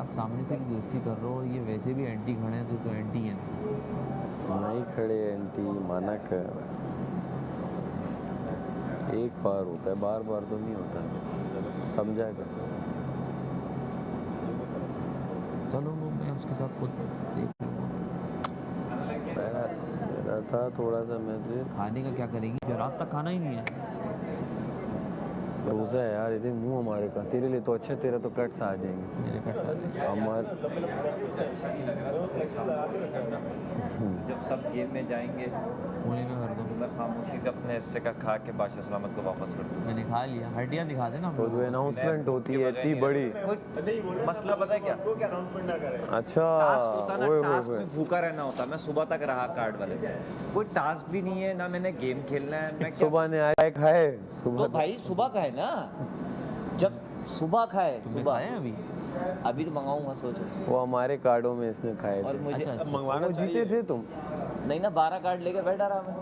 आप सामने से भी दोस्ती कर रहे हो, ये वैसे भी एंटी खड़े हैं तो एंटी हैं। नहीं खड़े एंटी, माना कर एक बार होता है, बार बार तो नहीं होता, समझा कर। चलो वो मैं उसके साथ खुद देख लूँगा। मेरा था थोड़ा सा, मुझे खाने का क्या करेगी, जो रात तक खाना ही नहीं है। रोज़ा है यार, इतने मुंह हमारे का, तेरे लिए तो अच्छा, तेरा तो कट्स आ जाएंगे। मेरे कट साथ हमारे जब सब गेम में जाएंगे पूरे में कर दो। मैं खामोशी से अपने हिस्से का खा के बादशाह सलामत को वापस कर दूँ। मैंने खा लिया, हड्डियाँ दिखा देना। तो जो अनाउंसमेंट होती है इतनी बड़ी, कोई मसला पता है क्या? अच्छा टास्क होता है ओए ना, ओए टास्क ओए। में भूखा रहना होता है। मैं सुबह तक रहा कार्ड वाले, कोई टास्क भी नहीं है ना, मैंने गेम खेलना है। मैं क्या सुबह ने आया खाए, तो सुबह भाई सुबह का है ना, जब सुबह खाए तुमने सुबह खाए हैं अभी? अभी तो मंगाऊंगा सोचो। वो हमारे कार्डों में इसने खाए और थे। मुझे अच्छा, मंगवाना वो जीते थे तुम, नहीं ना 12 कार्ड लेके बैठा रहा मैं,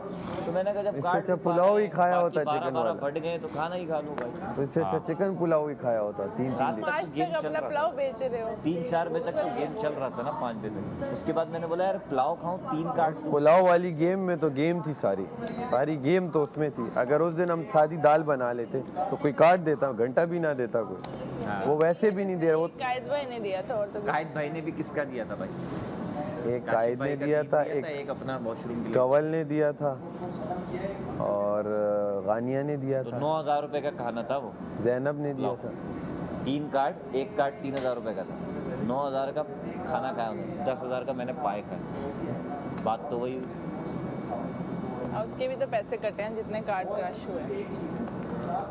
तो मैंने कहा जब इससे कार्ड अच्छा पुलाव ही खाया होता बाकी चिकन 12 वाला। बढ़ गए तो खाना ही खा लूँ भाई। इससे अच्छा चिकन पुलाव ही खाया होता, तीन रात दिन। तक आज तो गेम तक चल अपना रहा पुलाव था, बेच रहे हो। 3-4 बजे तक तो गेम चल रहा था ना, 5 बजे तक। उसके बाद मैंने बोला यार पुलाव खाऊं, 3 कार्ड पुलाव वाली गेम में तो गेम थी, सारी गेम तो उसमें थी। अगर उस दिन हम सादी दाल बना लेते तो कोई काट देता, घंटा भी ना देता कोई। वो वैसे भी नहीं दे रहा। वो कायद भाई ने दिया था और तो कायद भाई ने भी किसका दिया था भाई? एक काशिफ कायद भाई ने का दिया तीन था, एक अपना वॉशरूम के लिए। कंवल ने दिया था और गानिया ने दिया तो था, 9,000 रुपए का खाना था वो। जैनब ने दिया था। 3 कार्ड, एक कार्ड 3,000 रुपए का था। 9,000 का खाना खाया उन्होंने, 10,000 का मैंने पाए खाए। बात तो वही हुई। और उसके भी तो पैसे कटे हैं जितने कार्ड क्रश हुए।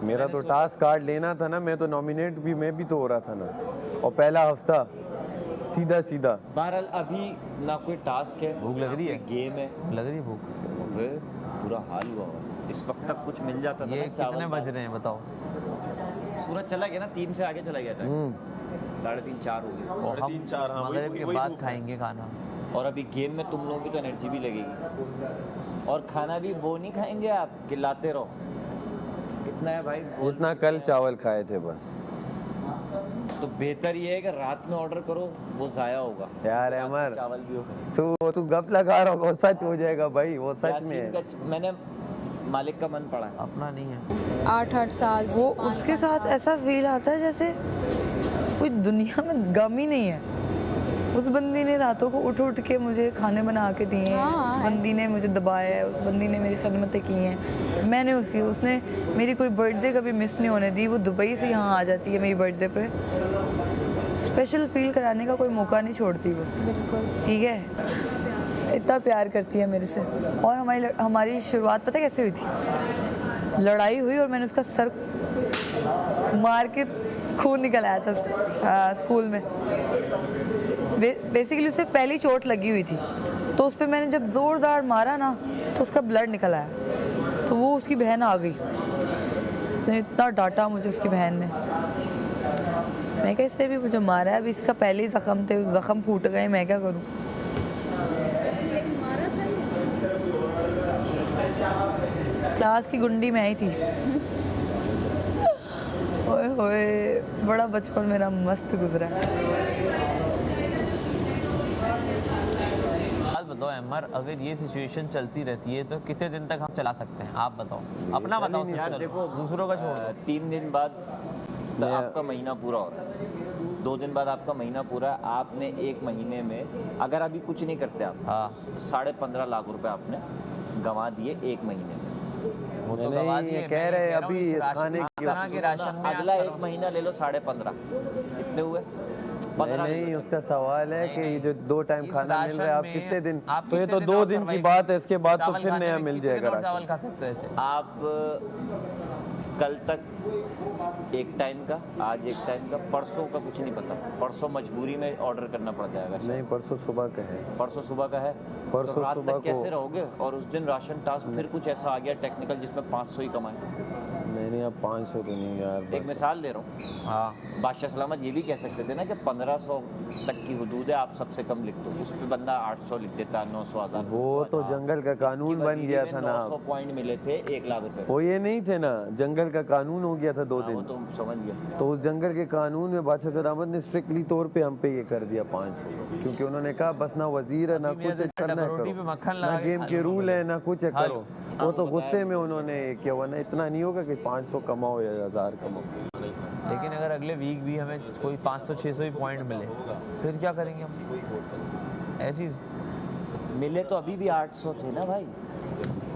मेरा तो टास्क कार्ड लेना था ना, मैं तो नॉमिनेट भी, मैं भी तो हो रहा था ना। और पहला हफ्ता सीधा बहरहाल अभी ना कोई टास्क है, भूख लग रही है? गेम है। लग रही है भूख? अबे पूरा हाल हुआ हुआ। इस वक्त तक कुछ मिल जाता था ये ना, चावल कितने बज दाल। रहे हैं बताओ? सूरज चला गया ना, 3 से आगे चला गया था। 3:30 4 हो गए। और हम 3-4, हाँ, मगरिब वही- के वही बाद धूप। खाएंगे खाना। और अभी गेम में तुम लोगों की तो एनर्जी भी लगेगी। और खाना भी वो नहीं खाएंगे आप कि लाते रहो। कितना है भाई? जितना कल चावल खाए थे बस। तो बेहतर ये है कि रात में ऑर्डर करो, वो ज़ाया होगा। यार रात में अमर, चावल भी होगा। तू गप लगा रहा होगा, वो सच हो जाएगा भाई, वो सच में यासीन है। का मैंने मालिक का मन पड़ा है। अपना नहीं है। 8-8 साल से वो उसके साथ ऐसा फील आता है जैसे कोई दुनिया में गम ही नहीं है। उस बंदी ने रातों को उठ के मुझे खाने बना के दिए हैं, हाँ, उस बंदी ने मुझे दबाया है, उस बंदी ने मेरी खिदमतें की हैं, मैंने उसने मेरी कोई बर्थडे कभी मिस नहीं होने दी। वो दुबई से यहाँ आ जाती है मेरी बर्थडे पे, स्पेशल फील कराने का कोई मौका नहीं छोड़ती वो। बिल्कुल। ठीक है, इतना प्यार करती है मेरे से। और हमारी शुरुआत पता कैसे हुई थी? लड़ाई हुई और मैंने उसका सर मार के खून निकल आया था स्कूल में। बेसिकली उसे पहली चोट लगी हुई थी, तो उस पर मैंने जब ज़ोरदार मारा ना तो उसका ब्लड निकल आया। तो वो उसकी बहन आ गई, तो इतना डांटा मुझे उसकी बहन ने। मैं क्या, इससे भी मुझे मारा है, अभी इसका पहले ही ज़ख्म थे, ज़ख्म फूट गए, मैं क्या करूँ। क्लास की गुंडी में आई थी। ओए होए, बड़ा बचपन मेरा मस्त गुजरा। बात बताओ अमर, अगर ये सिचुएशन चलती रहती है तो कितने दिन तक हम चला सकते हैं? आप बताओ, अपना बताओ। यार सिस्टर, देखो, दूसरों का छोड़ दो। 3 दिन बाद तो आपका महीना पूरा हो रहा है। 2 दिन बाद आपका महीना पूरा है। आपने 1 महीने में अगर अभी कुछ नहीं करते आप, हाँ। 15.5 लाख रुपए आपने गंवा दिए 1 महीने में। वो तो नहीं, गवा ये दिए, कह मैं रहे कह रहा हूँ अभी इस इस राशन- खाने इस की- तरह के राशन में अगला आप 1 महीना ले लो 15.5, कितने हुए? 15 नहीं, उसका सवाल है कि ये जो 2 टाइम इस खाना मिल रहा है, आप राशन में कितने दिन? आप तो ये कितने तो दिन 2 और दिन की survive- बात है, इसके बाद तो चावल फिर खाने नया में मिल कितने दिन जाएगा और चावल राशन। खा सकते हो ऐसे? आप कल तक 1 टाइम का, आज 1 टाइम का, परसों का कुछ नहीं पता। परसों मजबूरी में ऑर्डर करना पड़ जाएगा शायद। नहीं, परसों सुबह का है। परसों सुबह का है। परसों तो रात सुबह तक कैसे को- रहोगे? और उस दिन राशन टास्क फिर कुछ ऐसा आ गया टेक्निकल जिसमें 500 ही कमाए। नहीं, यार 500 तो नहीं यार एक बस। मिसाल दे रहा हूँ, हाँ बादशाह सलामत ये भी कह सकते थे ना कि 1500 तक की हदूद है, आप सबसे कम लिख दो, उस पे बंदा 800 लिख देता, 900 1000। वो तो जंगल का कानून बन गया था ना। 900 पॉइंट मिले थे 1 लाख रुपए। वो ये नहीं थे ना, जंगल का कानून हो गया था 2 हाँ, वो दिन। तो समझ गया। तो उस जंगल के कानून में बादशाह सलामत ने स्ट्रिक्टली तौर पे हम पे ये कर दिया 500, क्योंकि उन्होंने कहा बस ना वजीर है ना अभी कुछ है, मैं करना है रोटी पे करो, मक्खन ना लगा के गेम खा के लूंगा। रूल है ना कुछ है, खा करो। वो तो गुस्से में उन्होंने किया हुआ ना, इतना नहीं होगा कि 500 कमाओ या 1000 कमाओ। लेकिन अगर अगले वीक भी हमें कोई 500-600 ही पॉइंट मिले फिर क्या करेंगे हम? ऐसी मिले तो अभी भी 800 थे ना भाई,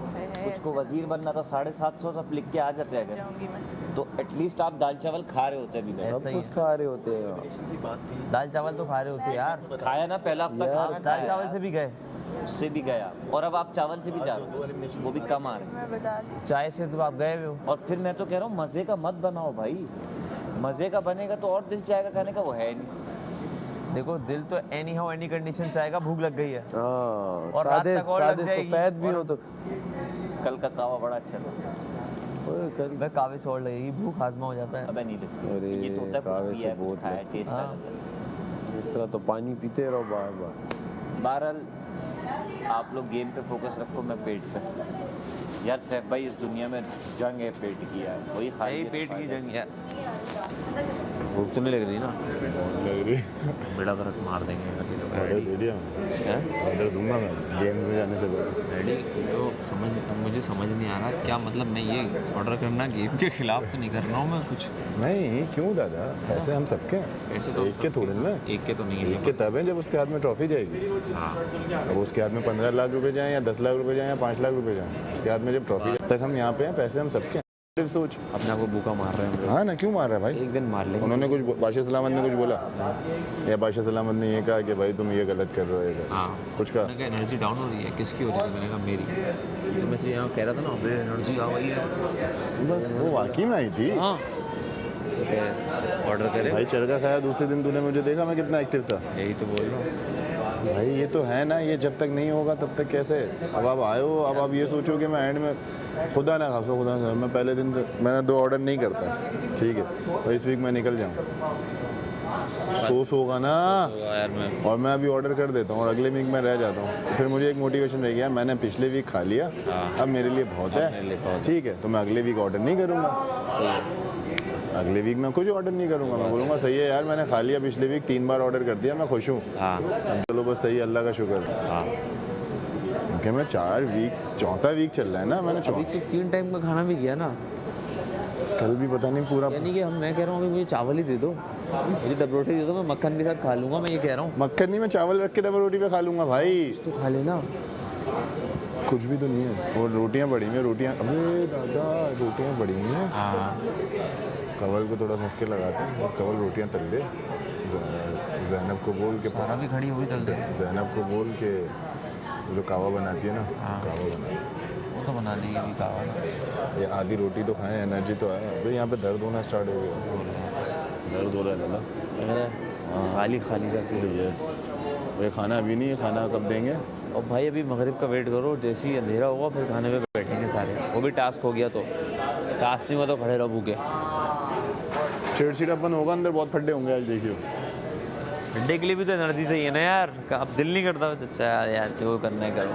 कुछ को वजीर बनना था 750 सब लिख के आ जाते अगर, जाऊंगी मैं। तो एटलीस्ट आप दाल चावल खा रहे होते अभी तक। सब सही कुछ है। खा रहे होते हैं। दाल चावल तो खा रहे होते यार, खाया ना पहला हफ्ता यार, खाना दाल चावल से भी गए, उससे भी गया, और अब आप चावल से भी जा रहे हो, वो भी कम आ रहे हैं। मैं बता दी। चाय से तो आप गए हुए हो। और फिर मैं तो कह रहा हूँ मज़े का मत बनाओ भाई, मज़े का बनेगा तो और दिल चाहेगा खाने का, वो है नहीं। देखो दिल तो एनी हाउ एनी कंडीशन चाहेगा, भूख लग गई है हाँ, और रात सादे तक और लग सादे जाएगी। सफेद भी हो तो कल का कावा बड़ा अच्छा था। ओए, कल मैं कावे से और लगेगी, भूख हाजमा हो जाता है। अबे नहीं लगती, अरे, ये तो होता है कावे कुछ से पिया है, बहुत कुछ खाया है, टेस्ट आ हाँ। जाता है। इस तरह तो पानी पीते रहो बार बार। बहरहाल आप लोग गेम पे फोकस रखो, मैं पेट पे। यार सैफ भाई, इस दुनिया में जंग है पेट की यार, वही खा यही लिए तो पेट की फायदा जंग है। भूख तो नहीं लग रही ना? लग रही बेड़ा फर्क मार देंगे ऑर्डर दे दिया, ऑर्डर दूंगा मैं गेम में जाने से पहले। रेडी तो मुझे समझ नहीं आ रहा क्या मतलब, मैं ये ऑर्डर करना गेम के खिलाफ तो नहीं कर रहा हूँ मैं कुछ। नहीं क्यों दादा, पैसे हम सबके हैं, पैसे तो हम एक के थोड़े ना, एक के तो नहीं है। एक के तब हैं जब उसके हाथ में ट्रॉफी जाएगी। हाँ अब उसके हाथ में 15 लाख रुपए जाएं या 10 लाख रुपए जाएं या 5 लाख रुपए जाएं, उसके हाथ में जब ट्रॉफी जाए, तक हम यहाँ पे हैं, पैसे हम सबके हैं। फिर सोच, अपने आप को भूखा मार रहे हैं। हाँ ना, क्यों मार रहा है भाई? एक दिन मार लेंगे। उन्होंने कुछ बादशाह सलामत ने कुछ बोला, या बादशाह सलामत ने ये कहा कि भाई तुम ये गलत कर रहे हो, ये कर। हाँ कुछ कहा? मैंने कहा एनर्जी डाउन हो रही है, किसकी हो रही है? मैंने कहा मेरी। तो मैं से यहाँ कह रहा था ना, अबे एनर्जी आ गई है। बस वो वाकई में आई थी हाँ तो ऑर्डर करें भाई, चरखा खाया दूसरे दिन तूने मुझे देखा मैं कितना एक्टिव था। यही तो बोल रहा हूँ। भाई ये तो है ना, ये जब तक नहीं होगा तब तक कैसे? अब आप आए हो, अब आप ये सोचो कि मैं एंड में खुदा ना खासा, खुदा ना, मैं पहले दिन मैंने 2 ऑर्डर नहीं करता, ठीक है, और इस वीक मैं निकल जाऊँ, सोस होगा ना, यार मैं और मैं अभी ऑर्डर कर देता हूँ और अगले वीक में रह जाता हूँ, फिर मुझे एक मोटिवेशन रह गया, मैंने पिछले वीक खा लिया, अब मेरे लिए बहुत है, ठीक है, तो मैं अगले वीक ऑर्डर नहीं करूँगा, अगले वीक मैं कुछ ऑर्डर नहीं करूँगा, मैं बोलूँगा सही है यार, मैंने खा लिया पिछले वीक 3 बार ऑर्डर कर दिया, मैं खुश हूँ, हाँ अब चलो बस सही, अल्लाह का शुक्र, हाँ क्योंकि मैं 4 वीक, चौथा वीक चल रहा है ना, मैंने अभी तो 3 टाइम का खाना भी किया ना, कल भी पता नहीं पूरा यानी कि मैं कह रहा हूँ अभी मुझे चावल ही दे दो, मुझे डब रोटी दे दो, मैं मक्खन के साथ खा लूँगा, मैं ये कह रहा हूँ। मक्खन नहीं, मैं चावल रख के डबल रोटी पे खा लूँगा भाई, तो खा लेना। कुछ भी तो नहीं है, और रोटियाँ बड़ी हुई हैं, रोटियाँ, अबे दादा रोटियाँ बड़ी हुई हैं, हाँ कवल को थोड़ा फंस के लगाते हैं, और कवल रोटियाँ तल दे, जैनब को बोल के, सारा भी खड़ी हुई चल रही जैनब को बोल के जो कावा बनाती है ना, कावा बना, वो तो बना देंगे अभी कावा ना। ये आधी रोटी तो खाएं, एनर्जी तो आए। अबे यहाँ पे दर्द होना स्टार्ट हो गया, दर्द हो रहा है दादा, लग रहा है खाली खाली जाती है। यस, ये खाना अभी नहीं है, खाना कब देंगे? और भाई अभी मगरिब का वेट करो, जैसे ही अंधेरा होगा फिर खाने पे बैठेंगे सारे, वो भी टास्क हो गया तो, टास्क नहीं हुआ तो खड़े रहो भूखे। चिड़चिड़ापन होगा अंदर, बहुत फड्डे होंगे आज, देखियो। ठंडे के लिए भी तो एनर्जी चाहिए ना यार, अब दिल नहीं करता चचा यार जो करना है करो।